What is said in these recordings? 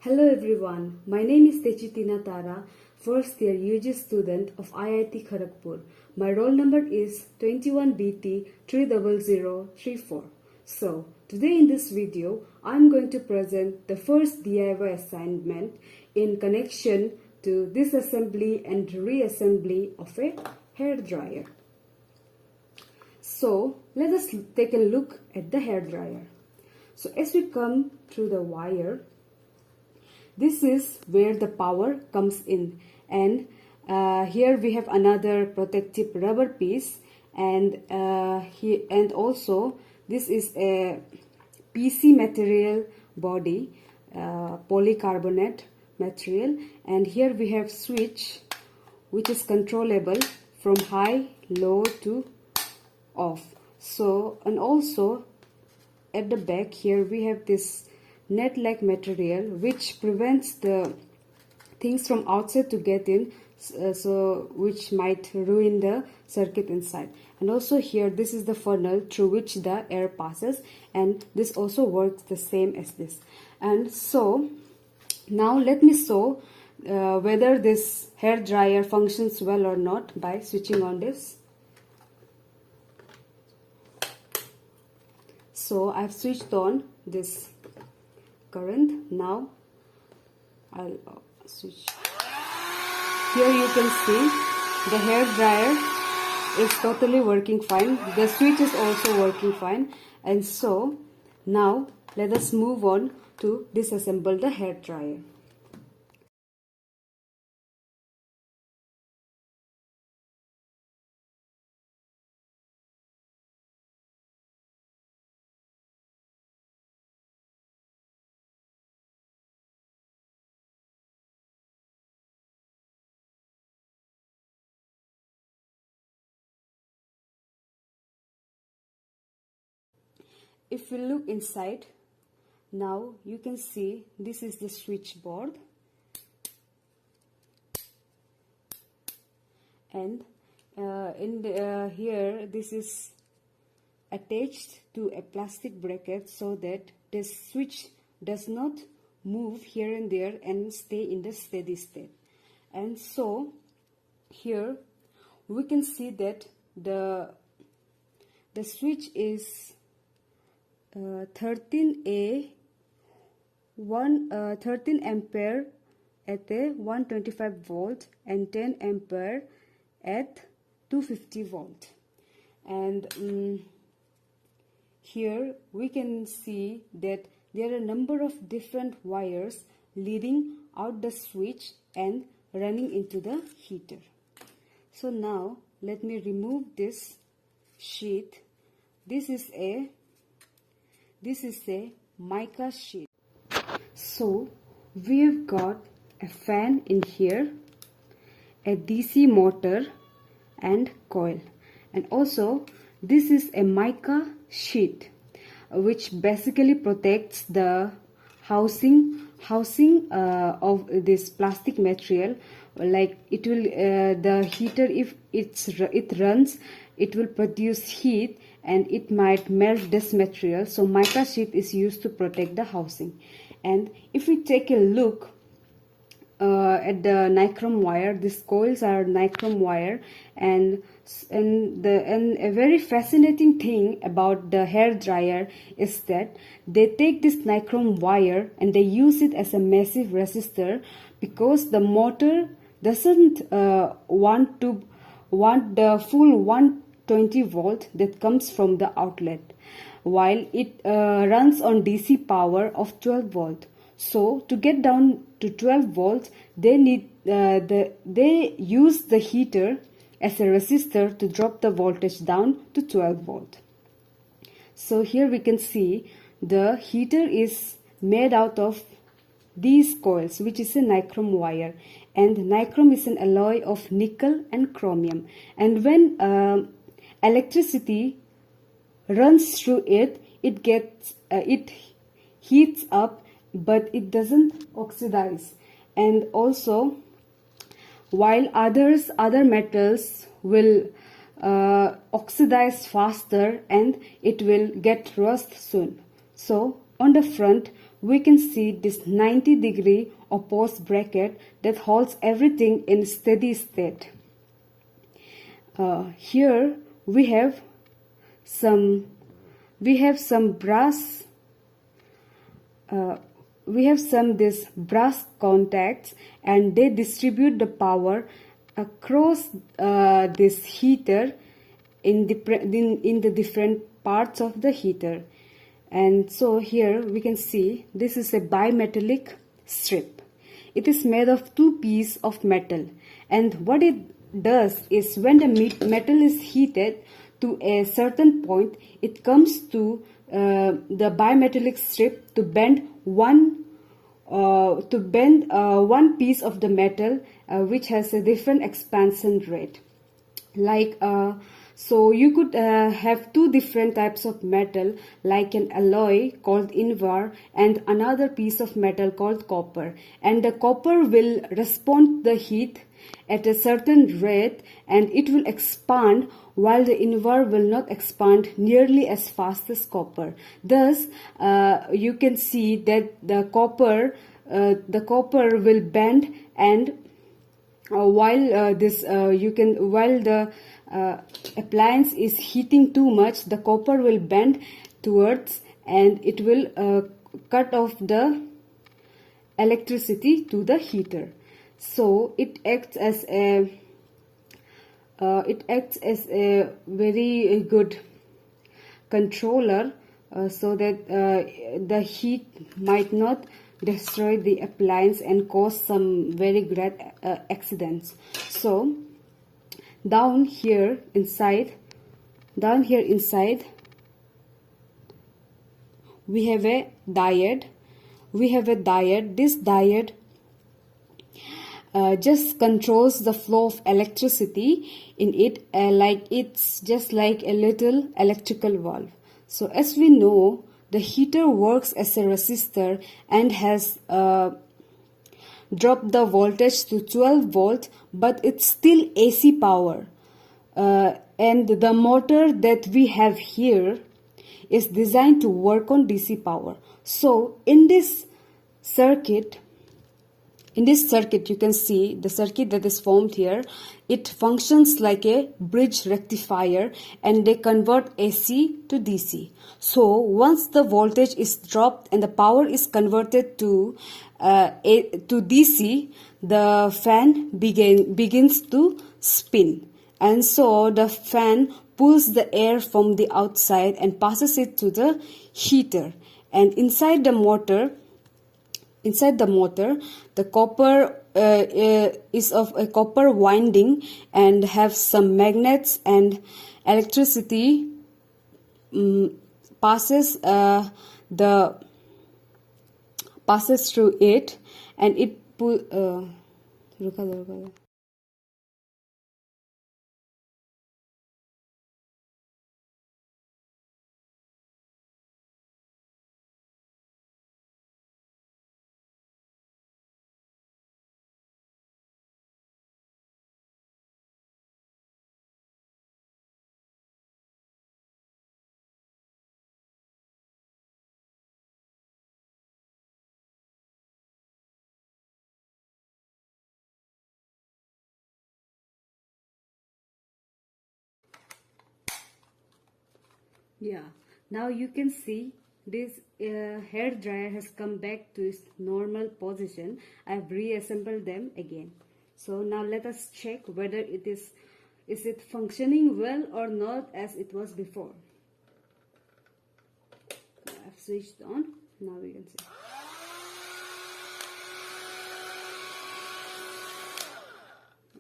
Hello everyone, my name is Techitina Tara, first year UG student of IIT Kharagpur. My roll number is 21BT30034. So, today in this video, I am going to present the first DIY assignment in connection to disassembly and reassembly of a hair dryer. So, let us take a look at the hair dryer. So, as we come through the wire, this is where the power comes in, and here we have another protective rubber piece, and also this is a PC material body, polycarbonate material, and here we have switch which is controllable from high, low to off. So, and also at the back here we have this net-like material which prevents the things from outside to get in, which might ruin the circuit inside. And also here this is the funnel through which the air passes, and this also works the same as this. And so now let me show whether this hair dryer functions well or not by switching on this. So I've switched on this current. Now I'll switch. Here you can see the hair dryer is totally working fine. The switch is also working fine. And so now let us move on to disassemble the hair dryer. If we look inside, now you can see this is the switchboard, and here this is attached to a plastic bracket so that the switch does not move here and there and stay in the steady state. And so here we can see that the switch is 13 ampere at a 125 volt and 10 ampere at 250 volt. And here we can see that there are a number of different wires leading out the switch and running into the heater. So now let me remove this sheet. This is a mica sheet. So we have got a fan in here, a DC motor and coil, and also this is a mica sheet which basically protects the housing of this plastic material. Like it will the heater, if it runs, it will produce heat and it might melt this material. So mica sheet is used to protect the housing. And if we take a look at the nichrome wire, these coils are nichrome wire, and a very fascinating thing about the hair dryer is that they take this nichrome wire and they use it as a massive resistor, because the motor doesn't want the full 120 volt that comes from the outlet, while it runs on DC power of 12 volt. So to get down to 12 volts, they use the heater as a resistor to drop the voltage down to 12 volt. So here we can see the heater is made out of these coils, which is a nichrome wire, and nichrome is an alloy of nickel and chromium, and when electricity runs through it, it heats up, but it doesn't oxidize. And also, while other metals will oxidize faster and it will get rust soon. So on the front we can see this 90-degree opposed bracket that holds everything in steady state. Here we have some brass this brass contacts, and they distribute the power across this heater in the different parts of the heater. And so here we can see this is a bimetallic strip. It is made of two pieces of metal, and what it does is when the metal is heated to a certain point, it comes to the bimetallic strip to bend one piece of the metal which has a different expansion rate. So you could have two different types of metal, like an alloy called invar and another piece of metal called copper. And the copper will respond to the heat at a certain rate, and it will expand, while the invar will not expand nearly as fast as copper. Thus, you can see that the copper will bend, and while the appliance is heating too much, the copper will bend towards, and it will cut off the electricity to the heater. So it acts as a very good controller, so that the heat might not destroy the appliance and cause some very great accidents. So down here inside we have a diode. This diode just controls the flow of electricity in it, like it's just like a little electrical valve. So as we know, the heater works as a resistor and has dropped the voltage to 12 volt, but it's still AC power. And the motor that we have here is designed to work on DC power. So in this circuit, you can see the circuit that is formed here. It functions like a bridge rectifier, and they convert AC to DC. So once the voltage is dropped and the power is converted to DC, the fan begins to spin. And so the fan pulls the air from the outside and passes it to the heater. And inside the motor, the copper is of a copper winding and have some magnets, and electricity passes through it, and it Yeah, now you can see this hair dryer has come back to its normal position. I have reassembled them again. So now let us check whether is it functioning well or not as it was before. I have switched on. Now we can see.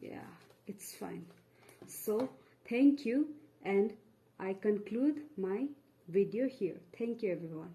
Yeah, it's fine. So thank you, and I conclude my video here. Thank you everyone.